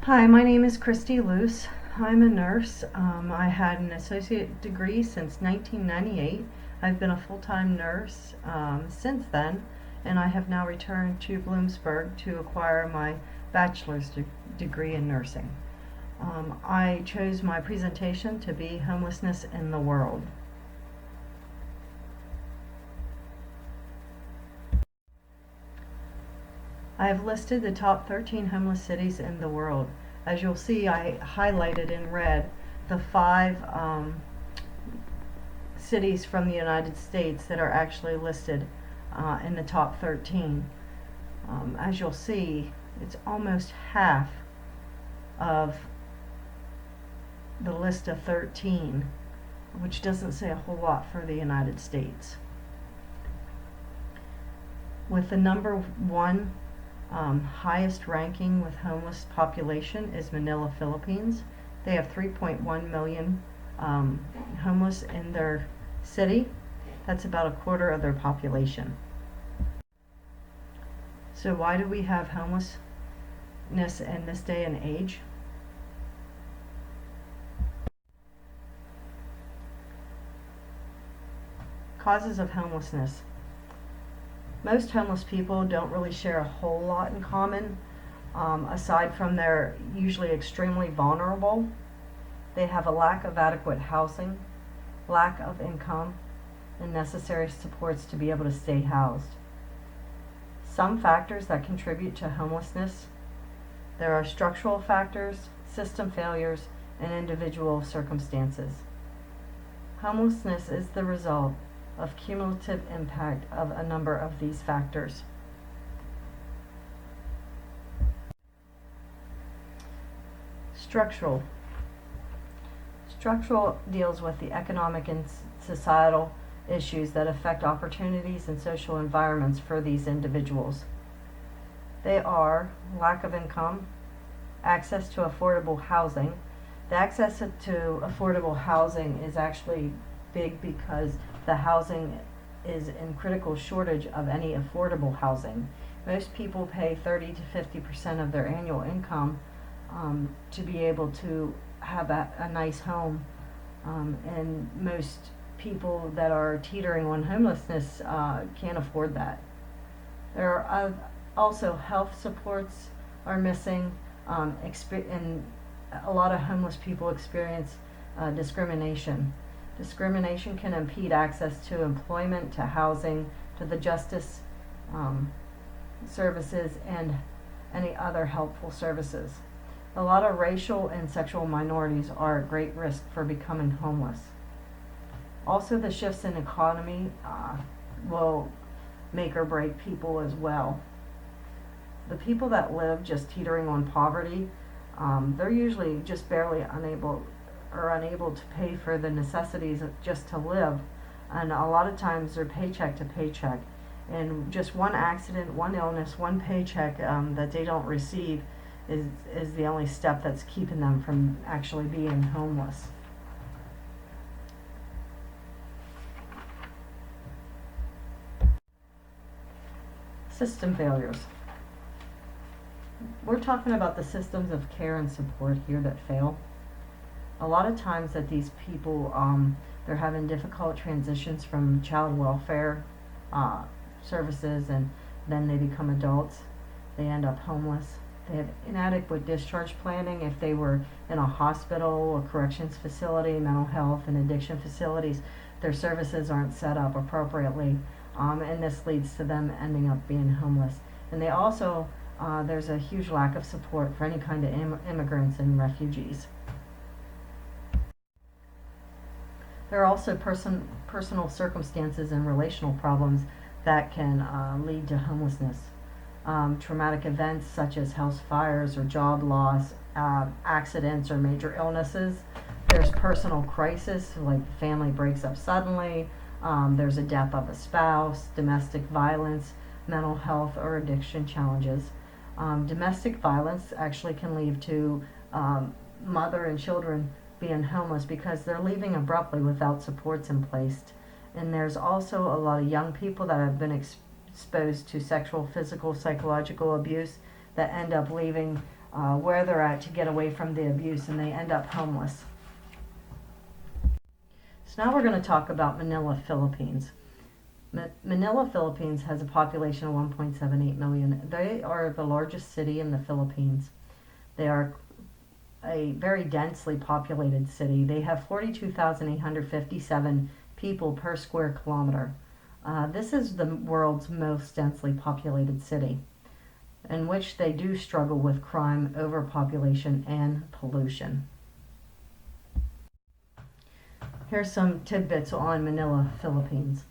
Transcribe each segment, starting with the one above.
Hi, my name is Christy Luce. I'm a nurse. I had an associate degree since 1998. I've been a full-time nurse since then, and I have now returned to Bloomsburg to acquire my bachelor's degree in nursing. I chose my presentation to be Homelessness in the World. I have listed the top 13 homeless cities in the world. As you'll see, I highlighted in red the five cities from the United States that are actually listed in the top 13. As you'll see, it's almost half of the list of 13, which doesn't say a whole lot for the United States. With the number one highest ranking with homeless population is Manila, Philippines. They have 3.1 million homeless in their city. That's about a quarter of their population. So why do we have homelessness in this day and age? Causes of homelessness. Most homeless people don't really share a whole lot in common, aside from they're usually extremely vulnerable. They have a lack of adequate housing, lack of income, and necessary supports to be able to stay housed. Some factors that contribute to homelessness: there are structural factors, system failures, and individual circumstances. Homelessness is the result of cumulative impact of a number of these factors. Structural. Structural deals with the economic and societal issues that affect opportunities and social environments for these individuals. They are lack of income, access to affordable housing. The access to affordable housing is actually big because the housing is in critical shortage of any affordable housing. Most people pay 30 to 50% of their annual income to be able to have a nice home, and most people that are teetering on homelessness can't afford that. There are also health supports are missing, and a lot of homeless people experience discrimination. Discrimination can impede access to employment, to housing, to the justice services, and any other helpful services. A lot of racial and sexual minorities are at great risk for becoming homeless. Also, the shifts in economy will make or break people as well. The people that live just teetering on poverty, they're usually just barely unable to pay for the necessities just to live, and a lot of times they're paycheck to paycheck, and just one accident, one illness, one paycheck that they don't receive is the only step that's keeping them from actually being homeless. System failures. We're talking about the systems of care and support here that fail. A lot of times that these people, they're having difficult transitions from child welfare services, and then they become adults. They end up homeless. They have inadequate discharge planning if they were in a hospital, a corrections facility, mental health and addiction facilities. Their services aren't set up appropriately, and this leads to them ending up being homeless. And they also, there's a huge lack of support for any kind of immigrants and refugees. There are also personal circumstances and relational problems that can lead to homelessness. Traumatic events such as house fires or job loss, accidents or major illnesses. There's personal crisis, like family breaks up suddenly. There's a death of a spouse, domestic violence, mental health or addiction challenges. Domestic violence actually can lead to mother and children being homeless because they're leaving abruptly without supports in place. And there's also a lot of young people that have been exposed to sexual, physical, psychological abuse that end up leaving where they're at to get away from the abuse, and they end up homeless. So now we're going to talk about Manila, Philippines. Manila, Philippines has a population of 1.78 million. They are the largest city in the Philippines. They are a very densely populated city. They have 42,857 people per square kilometer. This is the world's most densely populated city, in which they do struggle with crime, overpopulation, and pollution. Here's some tidbits on Manila, Philippines.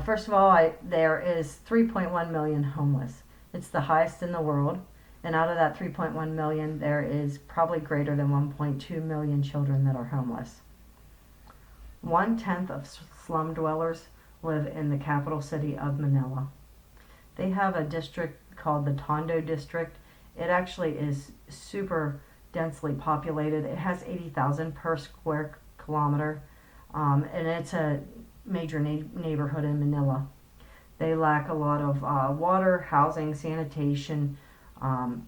First of all, there is 3.1 million homeless. It's the highest in the world. And out of that 3.1 million, there is probably greater than 1.2 million children that are homeless. 1/10 of slum dwellers live in the capital city of Manila. They have a district called the Tondo district. It actually is super densely populated. It has 80,000 per square kilometer, and it's a major neighborhood in Manila. They lack a lot of water, housing, sanitation,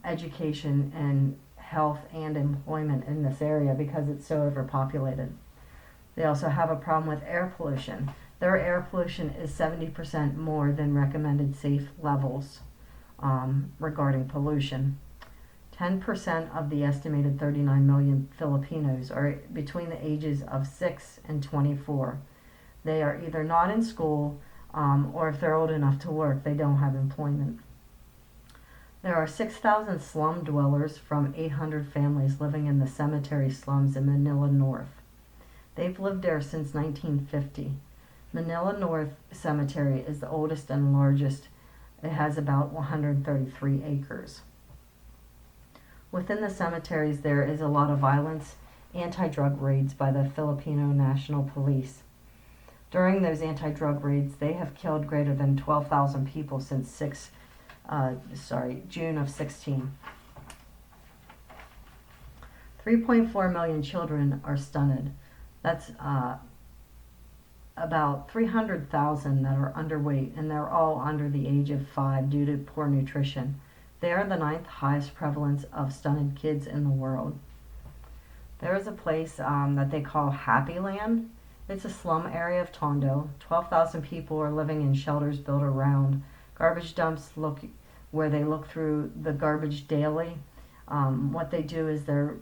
education, and health and employment in this area because it's so overpopulated. They also have a problem with air pollution. Their air pollution is 70% more than recommended safe levels regarding pollution. 10% of the estimated 39 million Filipinos are between the ages of 6 and 24. They are either not in school, or if they're old enough to work, they don't have employment. There are 6,000 slum dwellers from 800 families living in the cemetery slums in Manila North. They've lived there since 1950. Manila North Cemetery is the oldest and largest. It has about 133 acres. Within the cemeteries, there is a lot of violence, anti-drug raids by the Filipino National Police. During those anti-drug raids, they have killed greater than 12,000 people since June of 16. 3.4 million children are stunted. That's about 300,000 that are underweight, and they're all under the age of 5 due to poor nutrition. They are the 9th highest prevalence of stunted kids in the world. There is a place that they call Happy Land. It's a slum area of Tondo. 12,000 people are living in shelters built around garbage dumps where they look through the garbage daily. What they do is they're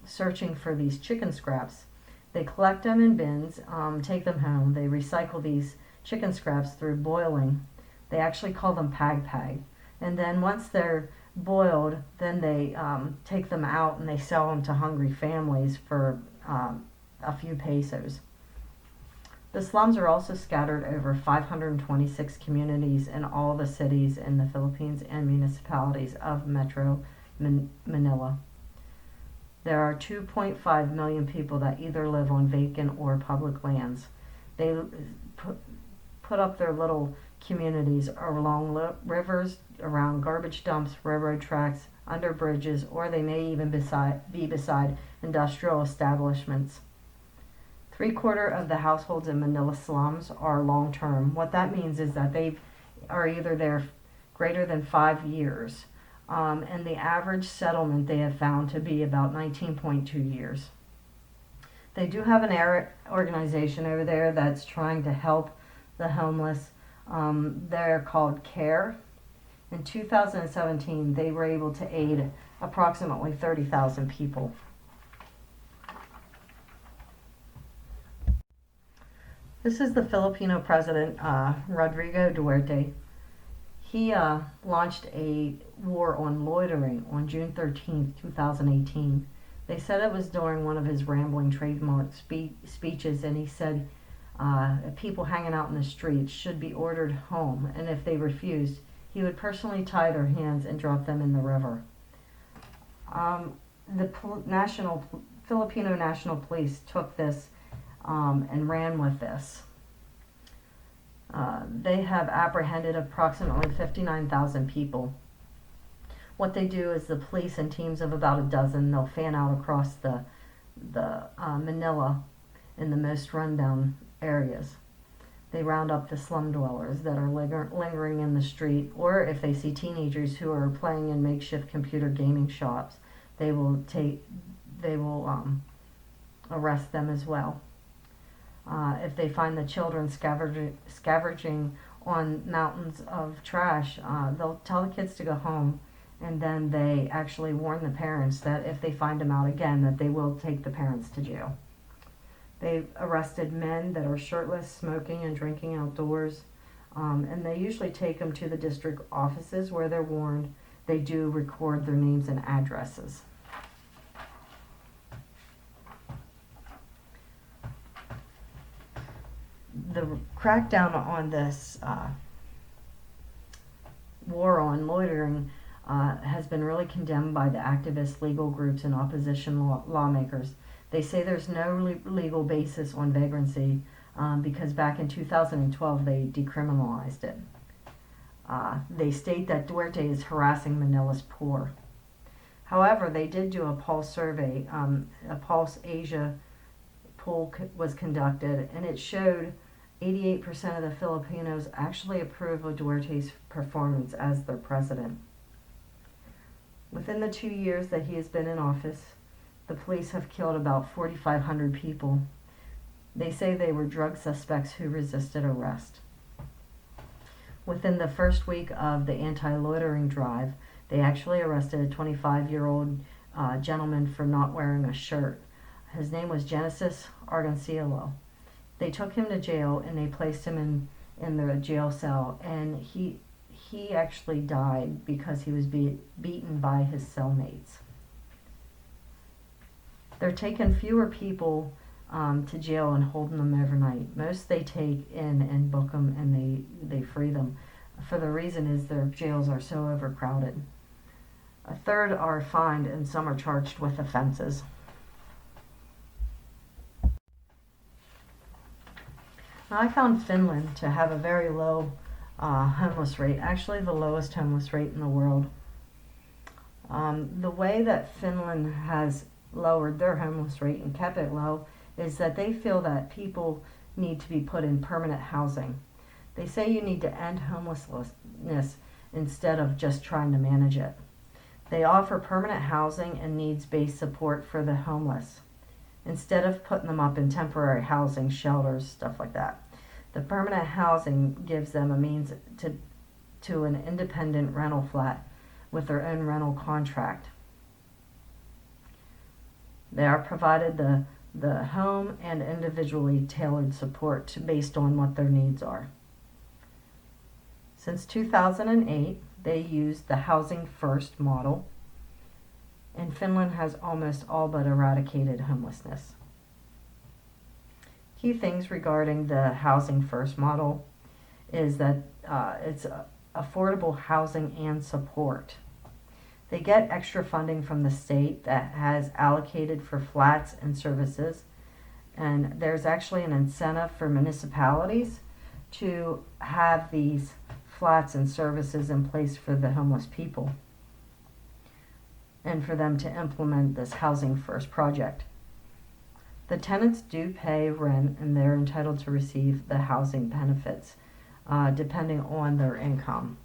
searching for these chicken scraps. They collect them in bins, take them home. They recycle these chicken scraps through boiling. They actually call them pag. And then once they're boiled, then they take them out and they sell them to hungry families for a few pesos. The slums are also scattered over 526 communities in all the cities in the Philippines and municipalities of Metro Manila. There are 2.5 million people that either live on vacant or public lands. They put up their little communities along rivers, around garbage dumps, railroad tracks, under bridges, or they may even be beside industrial establishments. 3/4 of the households in Manila slums are long-term. What that means is that they are either there greater than 5 years, and the average settlement they have found to be about 19.2 years. They do have an organization over there that's trying to help the homeless. They're called CARE. In 2017, they were able to aid approximately 30,000 people. This is the Filipino president, Rodrigo Duterte. He launched a war on loitering on June 13, 2018. They said it was during one of his rambling trademark speeches, and he said people hanging out in the streets should be ordered home, and if they refused, he would personally tie their hands and drop them in the river. The Filipino National Police took this and ran with this. They have apprehended approximately 59,000 people. What they do is the police in teams of about a dozen, they'll fan out across the Manila in the most rundown areas. They round up the slum dwellers that are lingering in the street, or if they see teenagers who are playing in makeshift computer gaming shops, they will arrest them as well. If they find the children scavenging on mountains of trash, they'll tell the kids to go home, and then they actually warn the parents that if they find them out again, that they will take the parents to jail. They've arrested men that are shirtless, smoking and drinking outdoors, and they usually take them to the district offices where they're warned. They do record their names and addresses. The crackdown on this war on loitering has been really condemned by the activists, legal groups, and opposition lawmakers. They say there's no legal basis on vagrancy because back in 2012 they decriminalized it. They state that Duarte is harassing Manila's poor. However, they did do a pulse survey. A Pulse Asia poll was conducted, and it showed 88% of the Filipinos actually approve of Duarte's performance as their president. Within the 2 years that he has been in office, the police have killed about 4,500 people. They say they were drug suspects who resisted arrest. Within the first week of the anti-loitering drive, they actually arrested a 25-year-old gentleman for not wearing a shirt. His name was Genesis Argancillo. They took him to jail and they placed him in the jail cell, and he actually died because he was beaten by his cellmates. They're taking fewer people to jail and holding them overnight. Most they take in and book them, and they free them. For the reason is their jails are so overcrowded. A third are fined and some are charged with offenses. Now, I found Finland to have a very low homeless rate, actually the lowest homeless rate in the world. The way that Finland has lowered their homeless rate and kept it low is that they feel that people need to be put in permanent housing. They say you need to end homelessness instead of just trying to manage it. They offer permanent housing and needs-based support for the homeless instead of putting them up in temporary housing, shelters, stuff like that. The permanent housing gives them a means to an independent rental flat with their own rental contract. They are provided the home and individually tailored support based on what their needs are. Since 2008, they used the Housing First model, and Finland has almost all but eradicated homelessness. Key things regarding the Housing First model is that it's affordable housing and support. They get extra funding from the state that has allocated for flats and services, and there's actually an incentive for municipalities to have these flats and services in place for the homeless people and for them to implement this Housing First project. The tenants do pay rent and they're entitled to receive the housing benefits depending on their income.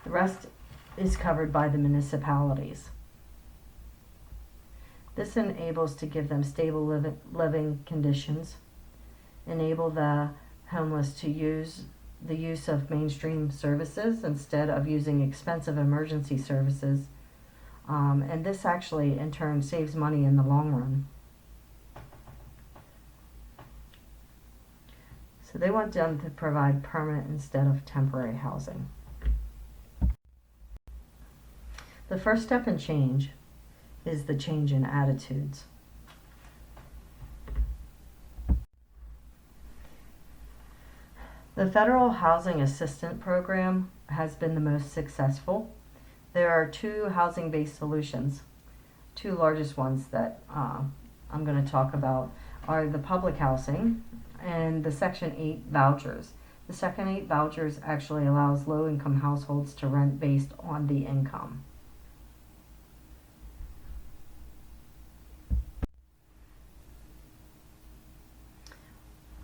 The rest is covered by the municipalities. This enables to give them stable living conditions, enable the homeless to use the use of mainstream services instead of using expensive emergency services, and this actually in turn saves money in the long run. So they want them to provide permanent instead of temporary housing. The first step in change is the change in attitudes. The Federal Housing Assistance Program has been the most successful. There are two housing-based solutions. Two largest ones that I'm going to talk about are the public housing and the Section 8 vouchers. The Section 8 vouchers actually allows low-income households to rent based on the income.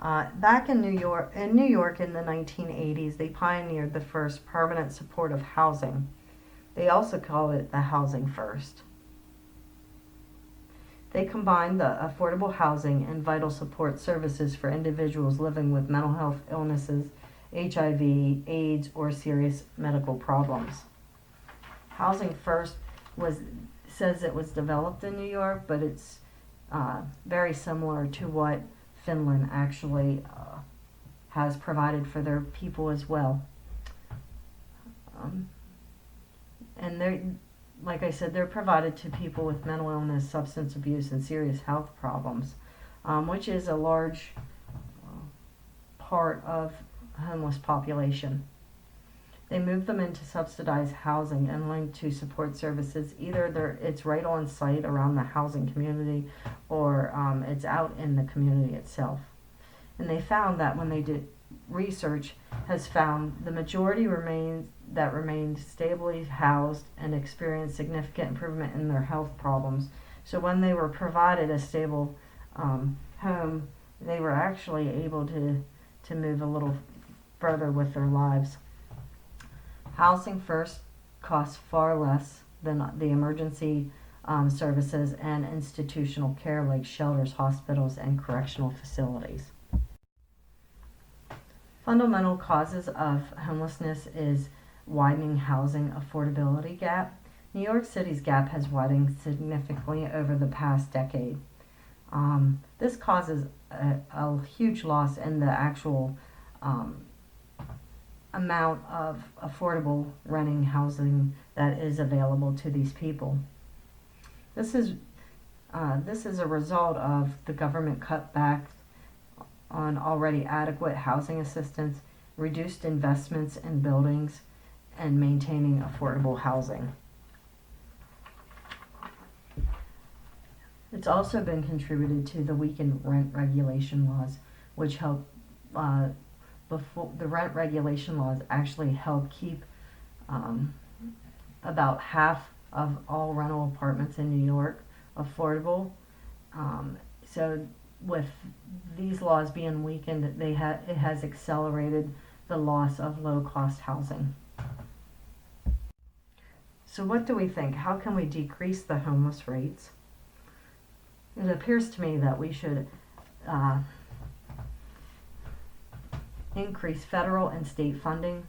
Back in New York in the 1980s, they pioneered the first permanent supportive housing. They also call it the housing first. They combined the affordable housing and vital support services for individuals living with mental health illnesses, HIV, AIDS, or serious medical problems. Housing First says it was developed in New York, but it's very similar to what Finland actually has provided for their people as well. And they're, like I said, they're provided to people with mental illness, substance abuse, and serious health problems, which is a large part of homeless population. They move them into subsidized housing and linked to support services. Either it's right on site around the housing community, or it's out in the community itself. And they found that when they did research, has found the majority remained stably housed and experienced significant improvement in their health problems. So when they were provided a stable home, they were actually able to move a little further with their lives. Housing First costs far less than the emergency services and institutional care like shelters, hospitals, and correctional facilities. Fundamental causes of homelessness is widening housing affordability gap. New York City's gap has widened significantly over the past decade. This causes a huge loss in the actual amount of affordable renting housing that is available to these people. This is a result of the government cutback on already adequate housing assistance, reduced investments in buildings, and maintaining affordable housing. It's also been contributed to the weakened rent regulation laws, which help the rent regulation laws actually help keep about half of all rental apartments in New York affordable. So with these laws being weakened, it has accelerated the loss of low-cost housing. So what do we think? How can we decrease the homeless rates? It appears to me that we should increase federal and state funding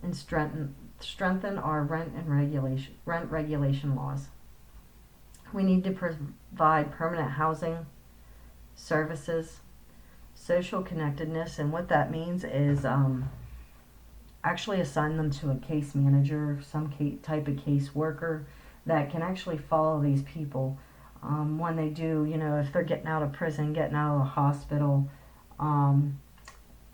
and strengthen our rent regulation laws. We need to provide permanent housing, services, social connectedness, and what that means is actually assign them to a case manager, some type of case worker that can actually follow these people when they do, if they're getting out of prison, getting out of the hospital,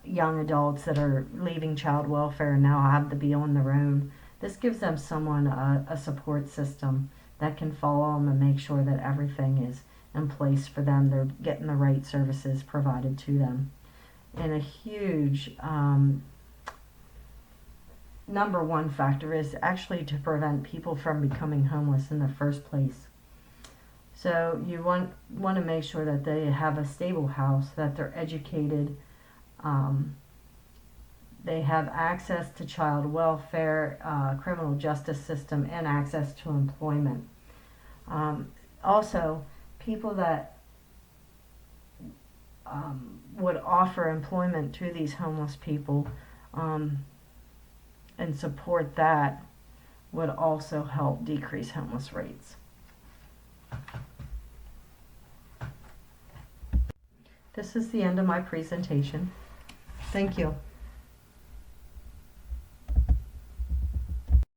young adults that are leaving child welfare and now have to be on their own. This gives them someone, a support system that can follow them and make sure that everything is in place for them. They're getting the right services provided to them. And a huge number one factor is actually to prevent people from becoming homeless in the first place. So you want to make sure that they have a stable house, that they're educated, they have access to child welfare, criminal justice system, and access to employment. Also, people that would offer employment to these homeless people and support that would also help decrease homeless rates. This is the end of my presentation. Thank you.